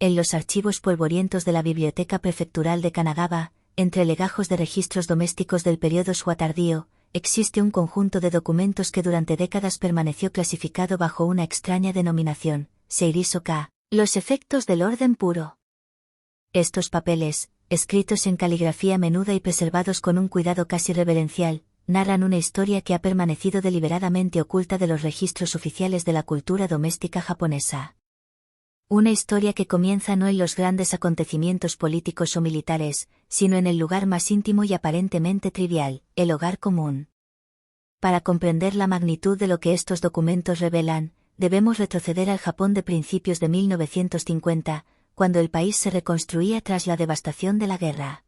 en los archivos polvorientos de la Biblioteca Prefectural de Kanagawa, entre legajos de registros domésticos del periodo Shua tardío, existe un conjunto de documentos que durante décadas permaneció clasificado bajo una extraña denominación, Seirisoka, los efectos del orden puro. Estos papeles, escritos en caligrafía menuda y preservados con un cuidado casi reverencial, narran una historia que ha permanecido deliberadamente oculta de los registros oficiales de la cultura doméstica japonesa. Una historia que comienza no en los grandes acontecimientos políticos o militares, sino en el lugar más íntimo y aparentemente trivial, el hogar común. Para comprender la magnitud de lo que estos documentos revelan, debemos retroceder al Japón de principios de 1950, cuando el país se reconstruía tras la devastación de la guerra.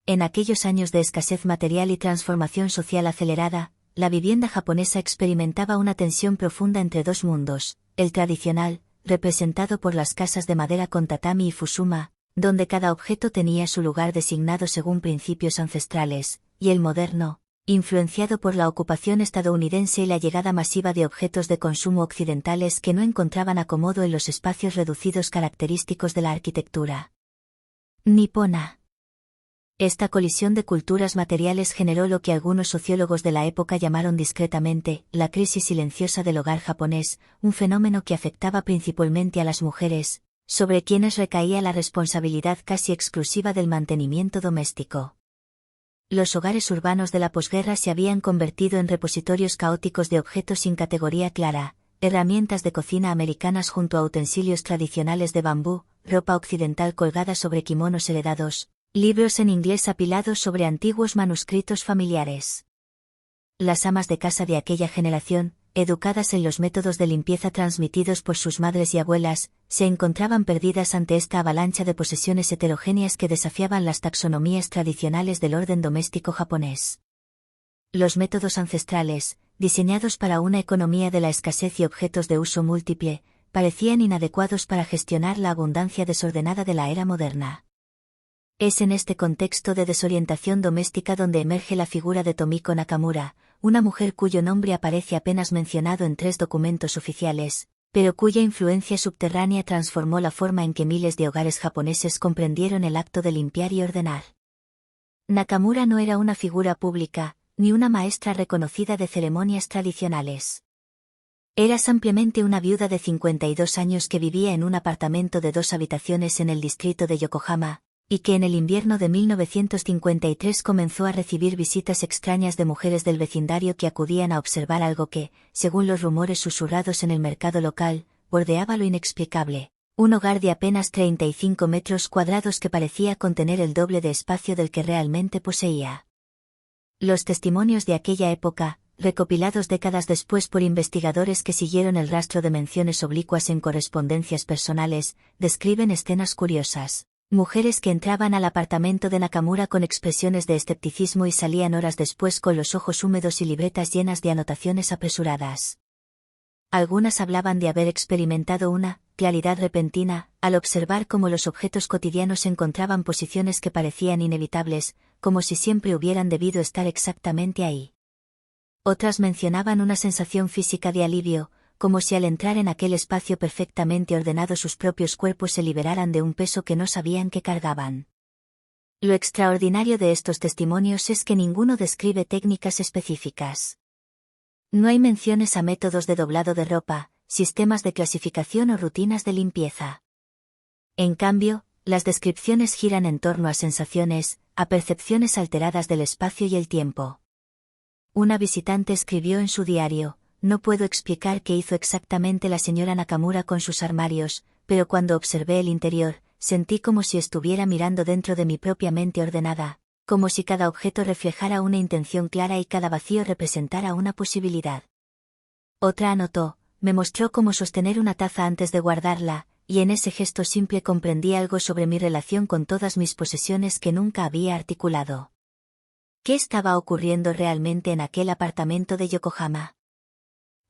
En aquellos años de escasez material y transformación social acelerada, la vivienda japonesa experimentaba una tensión profunda entre dos mundos, el tradicional, representado por las casas de madera con tatami y fusuma, donde cada objeto tenía su lugar designado según principios ancestrales, y el moderno, influenciado por la ocupación estadounidense y la llegada masiva de objetos de consumo occidentales que no encontraban acomodo en los espacios reducidos característicos de la arquitectura nipona. Esta colisión de culturas materiales generó lo que algunos sociólogos de la época llamaron discretamente la crisis silenciosa del hogar japonés, un fenómeno que afectaba principalmente a las mujeres, sobre quienes recaía la responsabilidad casi exclusiva del mantenimiento doméstico. Los hogares urbanos de la posguerra se habían convertido en repositorios caóticos de objetos sin categoría clara, herramientas de cocina americanas junto a utensilios tradicionales de bambú, ropa occidental colgada sobre kimonos heredados, libros en inglés apilados sobre antiguos manuscritos familiares. Las amas de casa de aquella generación, educadas en los métodos de limpieza transmitidos por sus madres y abuelas, se encontraban perdidas ante esta avalancha de posesiones heterogéneas que desafiaban las taxonomías tradicionales del orden doméstico japonés. Los métodos ancestrales, diseñados para una economía de la escasez y objetos de uso múltiple, parecían inadecuados para gestionar la abundancia desordenada de la era moderna. Es en este contexto de desorientación doméstica donde emerge la figura de Tomiko Nakamura, una mujer cuyo nombre aparece apenas mencionado en 3 documentos oficiales, pero cuya influencia subterránea transformó la forma en que miles de hogares japoneses comprendieron el acto de limpiar y ordenar. Nakamura no era una figura pública, ni una maestra reconocida de ceremonias tradicionales. Era simplemente una viuda de 52 años que vivía en un apartamento de 2 habitaciones en el distrito de Yokohama, y que en el invierno de 1953 comenzó a recibir visitas extrañas de mujeres del vecindario que acudían a observar algo que, según los rumores susurrados en el mercado local, bordeaba lo inexplicable, un hogar de apenas 35 metros cuadrados que parecía contener el doble de espacio del que realmente poseía. Los testimonios de aquella época, recopilados décadas después por investigadores que siguieron el rastro de menciones oblicuas en correspondencias personales, describen escenas curiosas. Mujeres que entraban al apartamento de Nakamura con expresiones de escepticismo y salían horas después con los ojos húmedos y libretas llenas de anotaciones apresuradas. Algunas hablaban de haber experimentado una claridad repentina al observar cómo los objetos cotidianos encontraban posiciones que parecían inevitables, como si siempre hubieran debido estar exactamente ahí. Otras mencionaban una sensación física de alivio, como si al entrar en aquel espacio perfectamente ordenado sus propios cuerpos se liberaran de un peso que no sabían que cargaban. Lo extraordinario de estos testimonios es que ninguno describe técnicas específicas. No hay menciones a métodos de doblado de ropa, sistemas de clasificación o rutinas de limpieza. En cambio, las descripciones giran en torno a sensaciones, a percepciones alteradas del espacio y el tiempo. Una visitante escribió en su diario: "No puedo explicar qué hizo exactamente la señora Nakamura con sus armarios, pero cuando observé el interior, sentí como si estuviera mirando dentro de mi propia mente ordenada, como si cada objeto reflejara una intención clara y cada vacío representara una posibilidad". Otra anotó: "Me mostró cómo sostener una taza antes de guardarla, y en ese gesto simple comprendí algo sobre mi relación con todas mis posesiones que nunca había articulado". ¿Qué estaba ocurriendo realmente en aquel apartamento de Yokohama?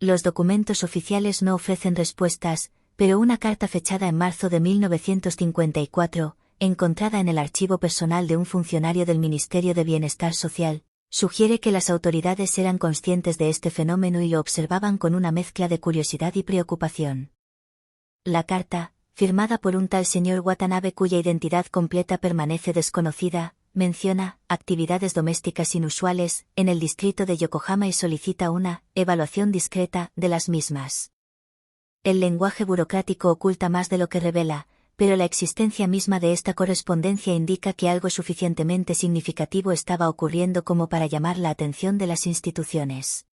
Los documentos oficiales no ofrecen respuestas, pero una carta fechada en marzo de 1954, encontrada en el archivo personal de un funcionario del Ministerio de Bienestar Social, sugiere que las autoridades eran conscientes de este fenómeno y lo observaban con una mezcla de curiosidad y preocupación. La carta, firmada por un tal señor Watanabe cuya identidad completa permanece desconocida, menciona actividades domésticas inusuales en el distrito de Yokohama y solicita una evaluación discreta de las mismas. El lenguaje burocrático oculta más de lo que revela, pero la existencia misma de esta correspondencia indica que algo suficientemente significativo estaba ocurriendo como para llamar la atención de las instituciones.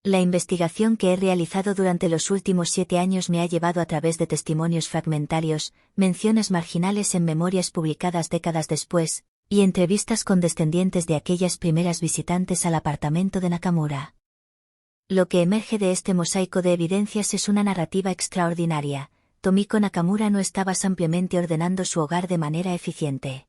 La investigación que he realizado durante los últimos 7 años me ha llevado a través de testimonios fragmentarios, menciones marginales en memorias publicadas décadas después, y entrevistas con descendientes de aquellas primeras visitantes al apartamento de Nakamura. Lo que emerge de este mosaico de evidencias es una narrativa extraordinaria. Tomiko Nakamura no estaba ampliamente ordenando su hogar de manera eficiente.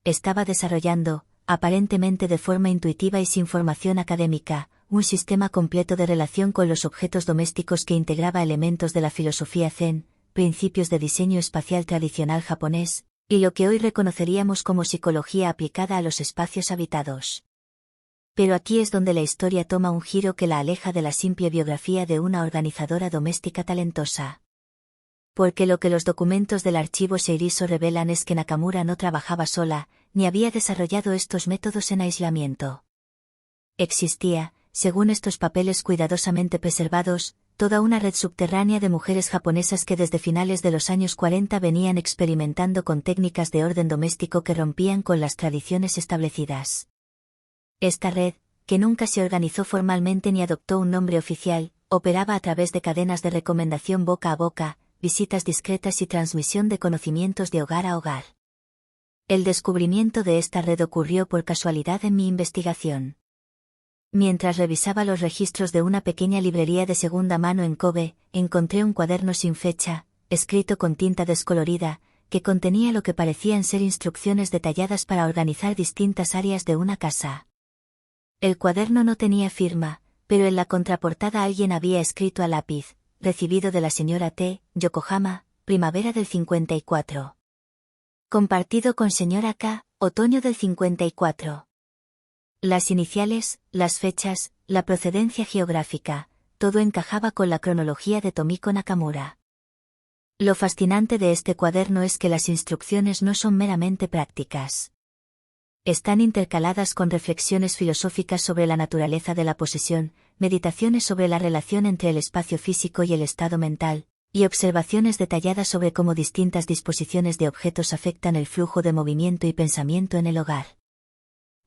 Estaba desarrollando, aparentemente de forma intuitiva y sin formación académica, un sistema completo de relación con los objetos domésticos que integraba elementos de la filosofía Zen, principios de diseño espacial tradicional japonés, y lo que hoy reconoceríamos como psicología aplicada a los espacios habitados. Pero aquí es donde la historia toma un giro que la aleja de la simple biografía de una organizadora doméstica talentosa. Porque lo que los documentos del archivo Seiriso revelan es que Nakamura no trabajaba sola, ni había desarrollado estos métodos en aislamiento. Existía, según estos papeles cuidadosamente preservados, toda una red subterránea de mujeres japonesas que desde finales de los años 40 venían experimentando con técnicas de orden doméstico que rompían con las tradiciones establecidas. Esta red, que nunca se organizó formalmente ni adoptó un nombre oficial, operaba a través de cadenas de recomendación boca a boca, visitas discretas y transmisión de conocimientos de hogar a hogar. El descubrimiento de esta red ocurrió por casualidad en mi investigación. Mientras revisaba los registros de una pequeña librería de segunda mano en Kobe, encontré un cuaderno sin fecha, escrito con tinta descolorida, que contenía lo que parecían ser instrucciones detalladas para organizar distintas áreas de una casa. El cuaderno no tenía firma, pero en la contraportada alguien había escrito a lápiz: recibido de la señora T, Yokohama, primavera del 54. Compartido con señora K, otoño del 54. Las iniciales, las fechas, la procedencia geográfica, todo encajaba con la cronología de Tomiko Nakamura. Lo fascinante de este cuaderno es que las instrucciones no son meramente prácticas. Están intercaladas con reflexiones filosóficas sobre la naturaleza de la posesión, meditaciones sobre la relación entre el espacio físico y el estado mental, y observaciones detalladas sobre cómo distintas disposiciones de objetos afectan el flujo de movimiento y pensamiento en el hogar.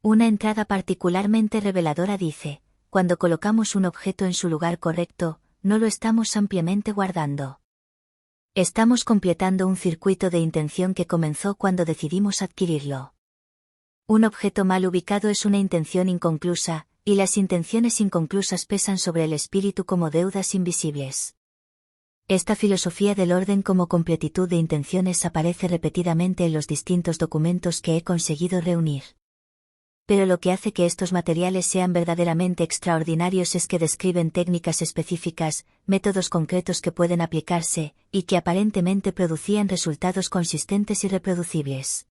Una entrada particularmente reveladora dice: cuando colocamos un objeto en su lugar correcto, no lo estamos ampliamente guardando. Estamos completando un circuito de intención que comenzó cuando decidimos adquirirlo. Un objeto mal ubicado es una intención inconclusa, y las intenciones inconclusas pesan sobre el espíritu como deudas invisibles. Esta filosofía del orden como completitud de intenciones aparece repetidamente en los distintos documentos que he conseguido reunir. Pero lo que hace que estos materiales sean verdaderamente extraordinarios es que describen técnicas específicas, métodos concretos que pueden aplicarse, y que aparentemente producían resultados consistentes y reproducibles.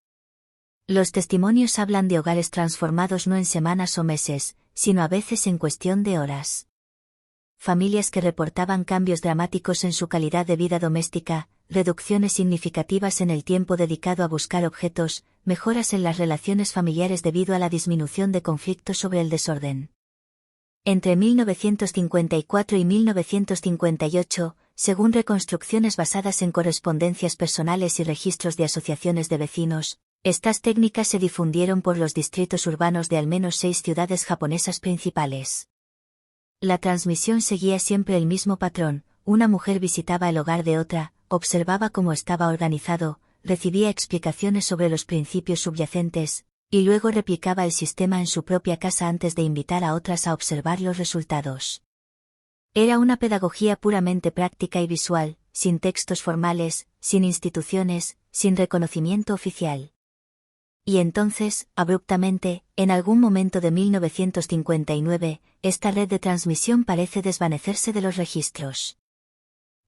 Los testimonios hablan de hogares transformados no en semanas o meses, sino a veces en cuestión de horas. Familias que reportaban cambios dramáticos en su calidad de vida doméstica, reducciones significativas en el tiempo dedicado a buscar objetos, mejoras en las relaciones familiares debido a la disminución de conflictos sobre el desorden. Entre 1954 y 1958, según reconstrucciones basadas en correspondencias personales y registros de asociaciones de vecinos, estas técnicas se difundieron por los distritos urbanos de al menos 6 ciudades japonesas principales. La transmisión seguía siempre el mismo patrón: una mujer visitaba el hogar de otra, observaba cómo estaba organizado, recibía explicaciones sobre los principios subyacentes, y luego replicaba el sistema en su propia casa antes de invitar a otras a observar los resultados. Era una pedagogía puramente práctica y visual, sin textos formales, sin instituciones, sin reconocimiento oficial. Y entonces, abruptamente, en algún momento de 1959, esta red de transmisión parece desvanecerse de los registros.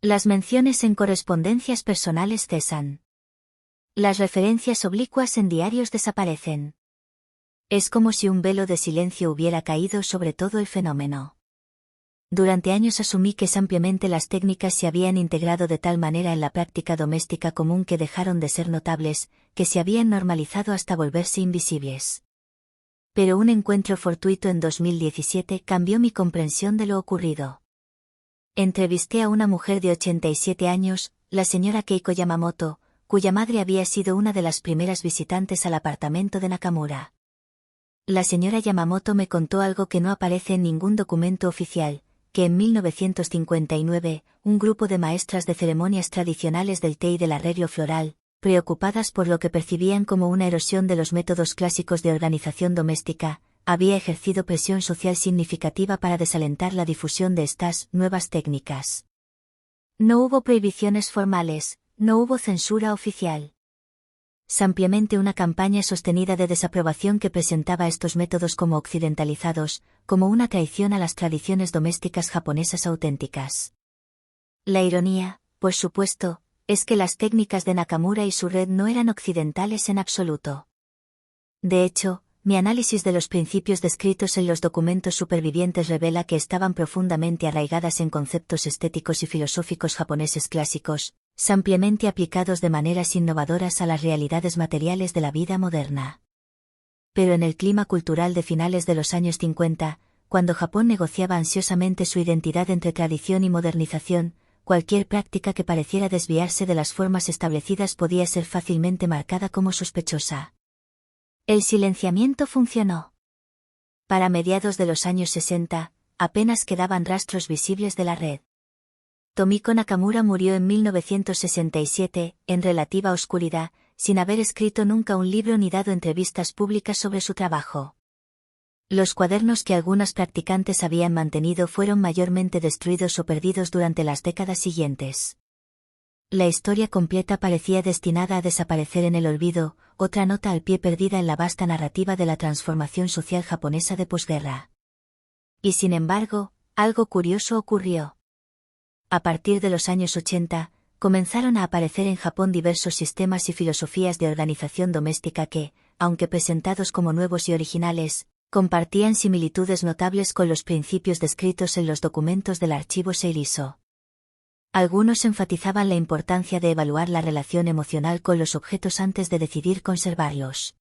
Las menciones en correspondencias personales cesan. Las referencias oblicuas en diarios desaparecen. Es como si un velo de silencio hubiera caído sobre todo el fenómeno. Durante años asumí que ampliamente las técnicas se habían integrado de tal manera en la práctica doméstica común que dejaron de ser notables, que se habían normalizado hasta volverse invisibles. Pero un encuentro fortuito en 2017 cambió mi comprensión de lo ocurrido. Entrevisté a una mujer de 87 años, la señora Keiko Yamamoto, cuya madre había sido una de las primeras visitantes al apartamento de Nakamura. La señora Yamamoto me contó algo que no aparece en ningún documento oficial, que en 1959, un grupo de maestras de ceremonias tradicionales del té y del arreglo floral, preocupadas por lo que percibían como una erosión de los métodos clásicos de organización doméstica, había ejercido presión social significativa para desalentar la difusión de estas nuevas técnicas. No hubo prohibiciones formales, no hubo censura oficial. Ampliamente una campaña sostenida de desaprobación que presentaba estos métodos como occidentalizados, como una traición a las tradiciones domésticas japonesas auténticas. La ironía, por supuesto, es que las técnicas de Nakamura y su red no eran occidentales en absoluto. De hecho, mi análisis de los principios descritos en los documentos supervivientes revela que estaban profundamente arraigadas en conceptos estéticos y filosóficos japoneses clásicos, ampliamente aplicados de maneras innovadoras a las realidades materiales de la vida moderna. Pero en el clima cultural de finales de los años 50, cuando Japón negociaba ansiosamente su identidad entre tradición y modernización, cualquier práctica que pareciera desviarse de las formas establecidas podía ser fácilmente marcada como sospechosa. El silenciamiento funcionó. Para mediados de los años 60, apenas quedaban rastros visibles de la red. Tomiko Nakamura murió en 1967, en relativa oscuridad, sin haber escrito nunca un libro ni dado entrevistas públicas sobre su trabajo. Los cuadernos que algunas practicantes habían mantenido fueron mayormente destruidos o perdidos durante las décadas siguientes. La historia completa parecía destinada a desaparecer en el olvido, otra nota al pie perdida en la vasta narrativa de la transformación social japonesa de posguerra. Y sin embargo, algo curioso ocurrió. A partir de los años 80, comenzaron a aparecer en Japón diversos sistemas y filosofías de organización doméstica que, aunque presentados como nuevos y originales, compartían similitudes notables con los principios descritos en los documentos del archivo Seiriso. Algunos enfatizaban la importancia de evaluar la relación emocional con los objetos antes de decidir conservarlos.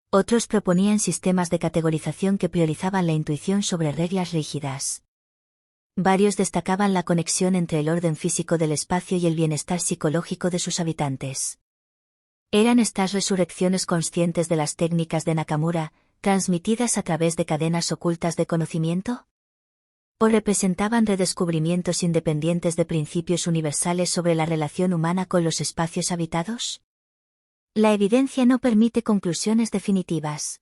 Otros proponían sistemas de categorización que priorizaban la intuición sobre reglas rígidas. Varios destacaban la conexión entre el orden físico del espacio y el bienestar psicológico de sus habitantes. ¿Eran estas resurrecciones conscientes de las técnicas de Nakamura, transmitidas a través de cadenas ocultas de conocimiento? ¿O representaban redescubrimientos independientes de principios universales sobre la relación humana con los espacios habitados? La evidencia no permite conclusiones definitivas.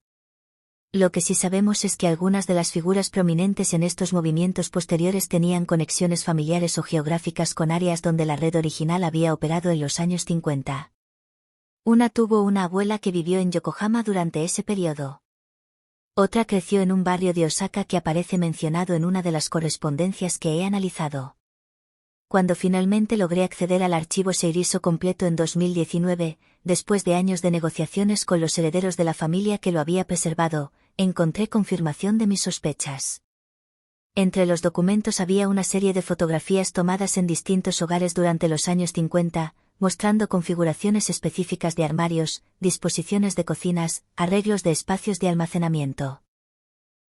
Lo que sí sabemos es que algunas de las figuras prominentes en estos movimientos posteriores tenían conexiones familiares o geográficas con áreas donde la red original había operado en los años 50. Una tuvo una abuela que vivió en Yokohama durante ese periodo. Otra creció en un barrio de Osaka que aparece mencionado en una de las correspondencias que he analizado. Cuando finalmente logré acceder al archivo Seiriso completo en 2019, después de años de negociaciones con los herederos de la familia que lo había preservado, encontré confirmación de mis sospechas. Entre los documentos había una serie de fotografías tomadas en distintos hogares durante los años 50, mostrando configuraciones específicas de armarios, disposiciones de cocinas, arreglos de espacios de almacenamiento.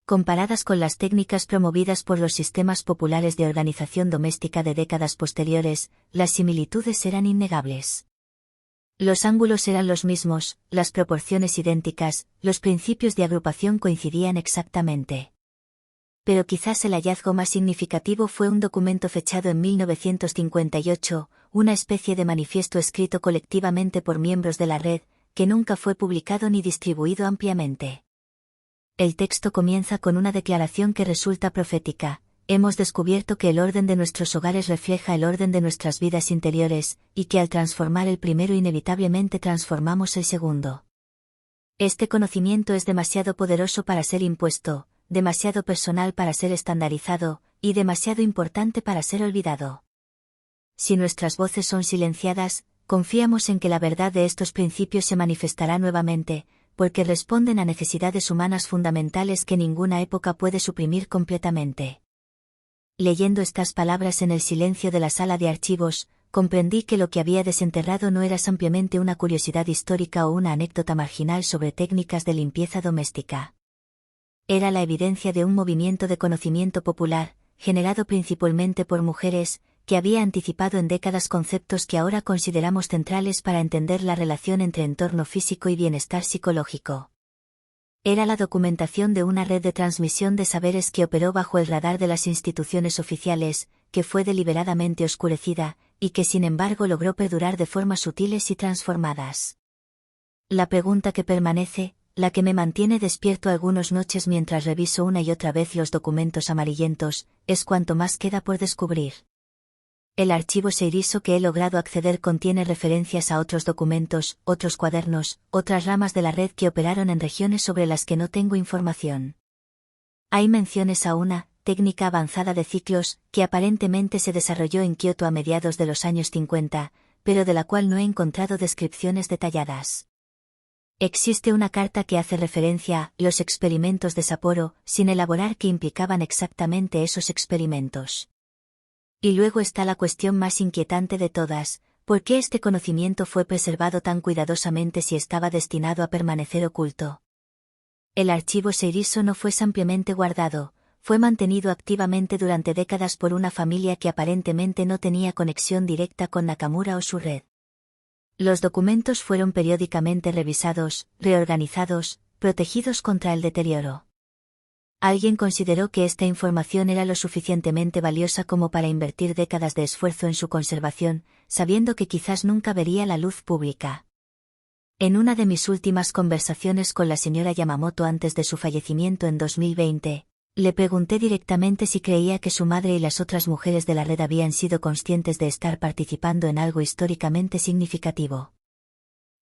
Comparadas con las técnicas promovidas por los sistemas populares de organización doméstica de décadas posteriores, las similitudes eran innegables. Los ángulos eran los mismos, las proporciones idénticas, los principios de agrupación coincidían exactamente. Pero quizás el hallazgo más significativo fue un documento fechado en 1958, una especie de manifiesto escrito colectivamente por miembros de la red, que nunca fue publicado ni distribuido ampliamente. El texto comienza con una declaración que resulta profética: hemos descubierto que el orden de nuestros hogares refleja el orden de nuestras vidas interiores, y que al transformar el primero inevitablemente transformamos el segundo. Este conocimiento es demasiado poderoso para ser impuesto, demasiado personal para ser estandarizado, y demasiado importante para ser olvidado. Si nuestras voces son silenciadas, confiamos en que la verdad de estos principios se manifestará nuevamente, porque responden a necesidades humanas fundamentales que ninguna época puede suprimir completamente. Leyendo estas palabras en el silencio de la sala de archivos, comprendí que lo que había desenterrado no era simplemente una curiosidad histórica o una anécdota marginal sobre técnicas de limpieza doméstica. Era la evidencia de un movimiento de conocimiento popular, generado principalmente por mujeres, que había anticipado en décadas conceptos que ahora consideramos centrales para entender la relación entre entorno físico y bienestar psicológico. Era la documentación de una red de transmisión de saberes que operó bajo el radar de las instituciones oficiales, que fue deliberadamente oscurecida, y que sin embargo logró perdurar de formas sutiles y transformadas. La pregunta que permanece, la que me mantiene despierto algunas noches mientras reviso una y otra vez los documentos amarillentos, es cuánto más queda por descubrir. El archivo Seiriso que he logrado acceder contiene referencias a otros documentos, otros cuadernos, otras ramas de la red que operaron en regiones sobre las que no tengo información. Hay menciones a una técnica avanzada de ciclos, que aparentemente se desarrolló en Kioto a mediados de los años 50, pero de la cual no he encontrado descripciones detalladas. Existe una carta que hace referencia a los experimentos de Sapporo, sin elaborar qué implicaban exactamente esos experimentos. Y luego está la cuestión más inquietante de todas: ¿por qué este conocimiento fue preservado tan cuidadosamente si estaba destinado a permanecer oculto? El archivo Seiriso no fue simplemente guardado, fue mantenido activamente durante décadas por una familia que aparentemente no tenía conexión directa con Nakamura o su red. Los documentos fueron periódicamente revisados, reorganizados, protegidos contra el deterioro. Alguien consideró que esta información era lo suficientemente valiosa como para invertir décadas de esfuerzo en su conservación, sabiendo que quizás nunca vería la luz pública. En una de mis últimas conversaciones con la señora Yamamoto antes de su fallecimiento en 2020, le pregunté directamente si creía que su madre y las otras mujeres de la red habían sido conscientes de estar participando en algo históricamente significativo.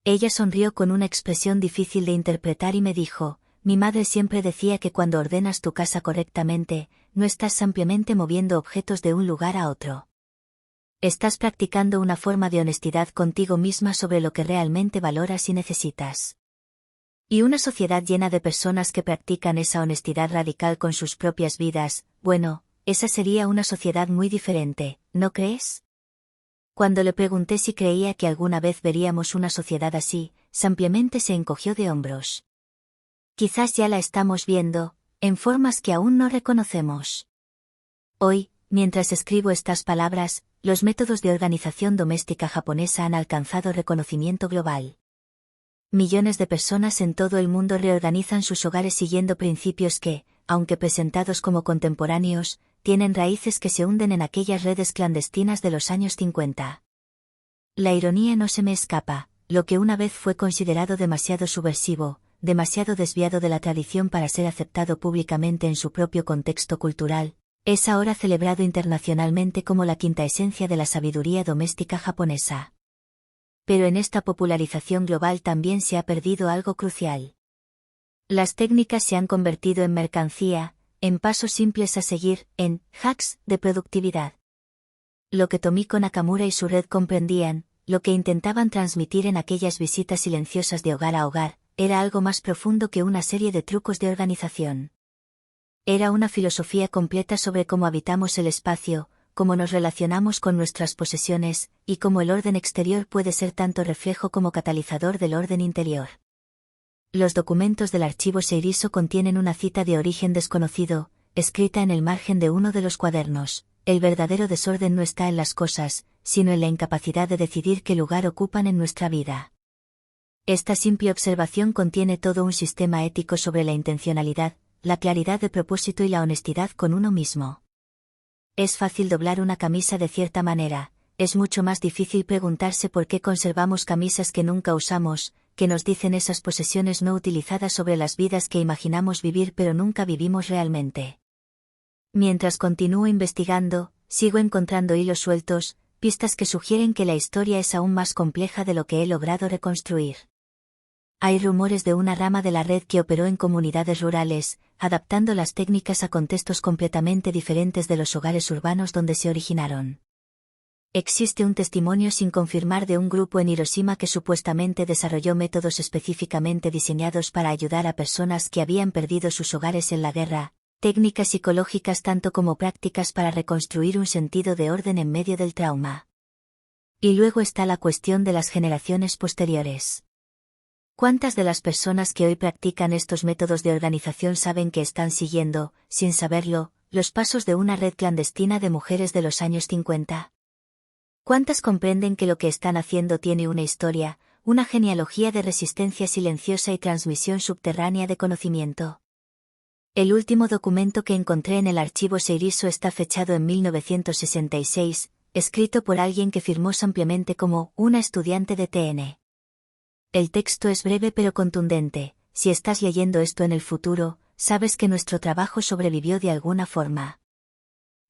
Ella sonrió con una expresión difícil de interpretar y me dijo: mi madre siempre decía que cuando ordenas tu casa correctamente, no estás simplemente moviendo objetos de un lugar a otro. Estás practicando una forma de honestidad contigo misma sobre lo que realmente valoras y necesitas. Y una sociedad llena de personas que practican esa honestidad radical con sus propias vidas, bueno, esa sería una sociedad muy diferente, ¿no crees? Cuando le pregunté si creía que alguna vez veríamos una sociedad así, simplemente se encogió de hombros. Quizás ya la estamos viendo, en formas que aún no reconocemos. Hoy, mientras escribo estas palabras, los métodos de organización doméstica japonesa han alcanzado reconocimiento global. Millones de personas en todo el mundo reorganizan sus hogares siguiendo principios que, aunque presentados como contemporáneos, tienen raíces que se hunden en aquellas redes clandestinas de los años 50. La ironía no se me escapa: lo que una vez fue considerado demasiado subversivo, demasiado desviado de la tradición para ser aceptado públicamente en su propio contexto cultural, es ahora celebrado internacionalmente como la quinta esencia de la sabiduría doméstica japonesa. Pero en esta popularización global también se ha perdido algo crucial. Las técnicas se han convertido en mercancía, en pasos simples a seguir, en hacks de productividad. Lo que Tomiko Nakamura y su red comprendían, lo que intentaban transmitir en aquellas visitas silenciosas de hogar a hogar, era algo más profundo que una serie de trucos de organización. Era una filosofía completa sobre cómo habitamos el espacio, cómo nos relacionamos con nuestras posesiones, y cómo el orden exterior puede ser tanto reflejo como catalizador del orden interior. Los documentos del archivo Seiriso contienen una cita de origen desconocido, escrita en el margen de uno de los cuadernos: el verdadero desorden no está en las cosas, sino en la incapacidad de decidir qué lugar ocupan en nuestra vida. Esta simple observación contiene todo un sistema ético sobre la intencionalidad, la claridad de propósito y la honestidad con uno mismo. Es fácil doblar una camisa de cierta manera, es mucho más difícil preguntarse por qué conservamos camisas que nunca usamos, que nos dicen esas posesiones no utilizadas sobre las vidas que imaginamos vivir pero nunca vivimos realmente. Mientras continúo investigando, sigo encontrando hilos sueltos, pistas que sugieren que la historia es aún más compleja de lo que he logrado reconstruir. Hay rumores de una rama de la red que operó en comunidades rurales, adaptando las técnicas a contextos completamente diferentes de los hogares urbanos donde se originaron. Existe un testimonio sin confirmar de un grupo en Hiroshima que supuestamente desarrolló métodos específicamente diseñados para ayudar a personas que habían perdido sus hogares en la guerra, técnicas psicológicas tanto como prácticas para reconstruir un sentido de orden en medio del trauma. Y luego está la cuestión de las generaciones posteriores. ¿Cuántas de las personas que hoy practican estos métodos de organización saben que están siguiendo, sin saberlo, los pasos de una red clandestina de mujeres de los años 50? ¿Cuántas comprenden que lo que están haciendo tiene una historia, una genealogía de resistencia silenciosa y transmisión subterránea de conocimiento? El último documento que encontré en el archivo Seiriso está fechado en 1966, escrito por alguien que firmó ampliamente como una estudiante de TN. El texto es breve pero contundente. Si estás leyendo esto en el futuro, sabes que nuestro trabajo sobrevivió de alguna forma.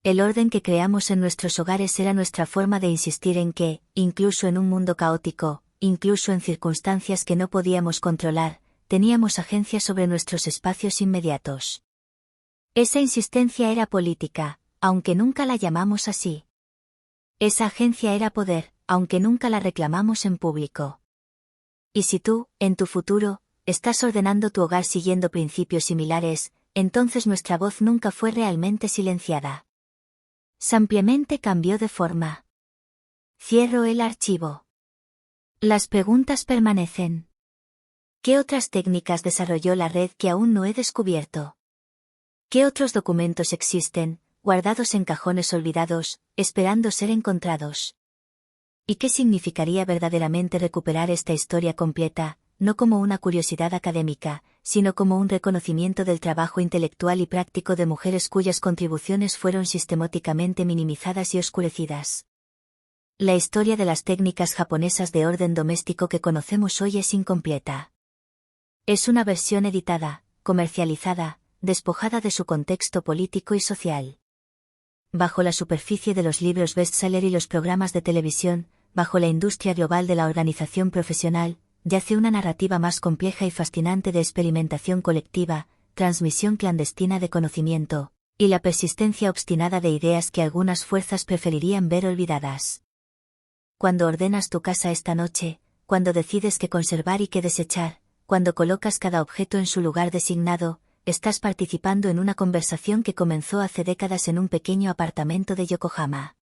El orden que creamos en nuestros hogares era nuestra forma de insistir en que, incluso en un mundo caótico, incluso en circunstancias que no podíamos controlar, teníamos agencia sobre nuestros espacios inmediatos. Esa insistencia era política, aunque nunca la llamamos así. Esa agencia era poder, aunque nunca la reclamamos en público. Y si tú, en tu futuro, estás ordenando tu hogar siguiendo principios similares, entonces nuestra voz nunca fue realmente silenciada. Simplemente cambió de forma. Cierro el archivo. Las preguntas permanecen. ¿Qué otras técnicas desarrolló la red que aún no he descubierto? ¿Qué otros documentos existen, guardados en cajones olvidados, esperando ser encontrados? ¿Y qué significaría verdaderamente recuperar esta historia completa, no como una curiosidad académica, sino como un reconocimiento del trabajo intelectual y práctico de mujeres cuyas contribuciones fueron sistemáticamente minimizadas y oscurecidas? La historia de las técnicas japonesas de orden doméstico que conocemos hoy es incompleta. Es una versión editada, comercializada, despojada de su contexto político y social. Bajo la superficie de los libros bestseller y los programas de televisión, bajo la industria global de la organización profesional, yace una narrativa más compleja y fascinante de experimentación colectiva, transmisión clandestina de conocimiento, y la persistencia obstinada de ideas que algunas fuerzas preferirían ver olvidadas. Cuando ordenas tu casa esta noche, cuando decides qué conservar y qué desechar, cuando colocas cada objeto en su lugar designado, estás participando en una conversación que comenzó hace décadas en un pequeño apartamento de Yokohama.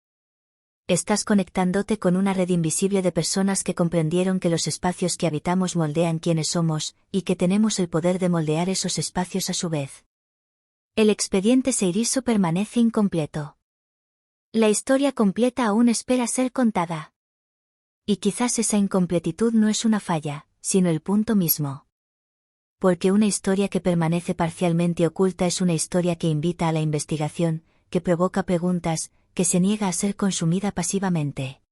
Estás conectándote con una red invisible de personas que comprendieron que los espacios que habitamos moldean quiénes somos, y que tenemos el poder de moldear esos espacios a su vez. El expediente Seiriso permanece incompleto. La historia completa aún espera ser contada. Y quizás esa incompletitud no es una falla, sino el punto mismo. Porque una historia que permanece parcialmente oculta es una historia que invita a la investigación, que provoca preguntas, que se niega a ser consumida pasivamente.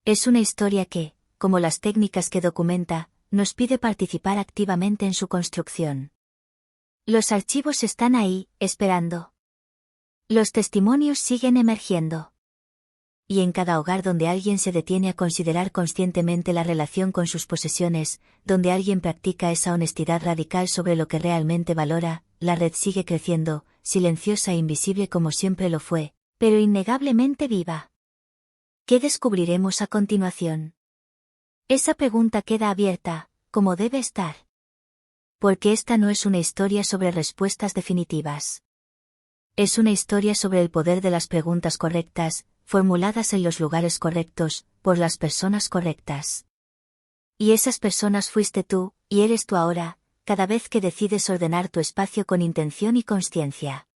Es una historia que, como las técnicas que documenta, nos pide participar activamente en su construcción. Los archivos están ahí, esperando. Los testimonios siguen emergiendo. Y en cada hogar donde alguien se detiene a considerar conscientemente la relación con sus posesiones, donde alguien practica esa honestidad radical sobre lo que realmente valora, la red sigue creciendo, silenciosa e invisible como siempre lo fue, pero innegablemente viva. ¿Qué descubriremos a continuación? Esa pregunta queda abierta, como debe estar. Porque esta no es una historia sobre respuestas definitivas. Es una historia sobre el poder de las preguntas correctas, formuladas en los lugares correctos, por las personas correctas. Y esas personas fuiste tú, y eres tú ahora, cada vez que decides ordenar tu espacio con intención y consciencia.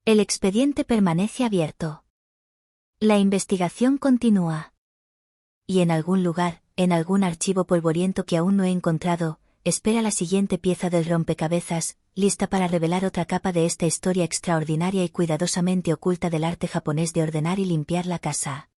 El expediente permanece abierto. La investigación continúa. Y en algún lugar, en algún archivo polvoriento que aún no he encontrado, espera la siguiente pieza del rompecabezas, lista para revelar otra capa de esta historia extraordinaria y cuidadosamente oculta del arte japonés de ordenar y limpiar la casa.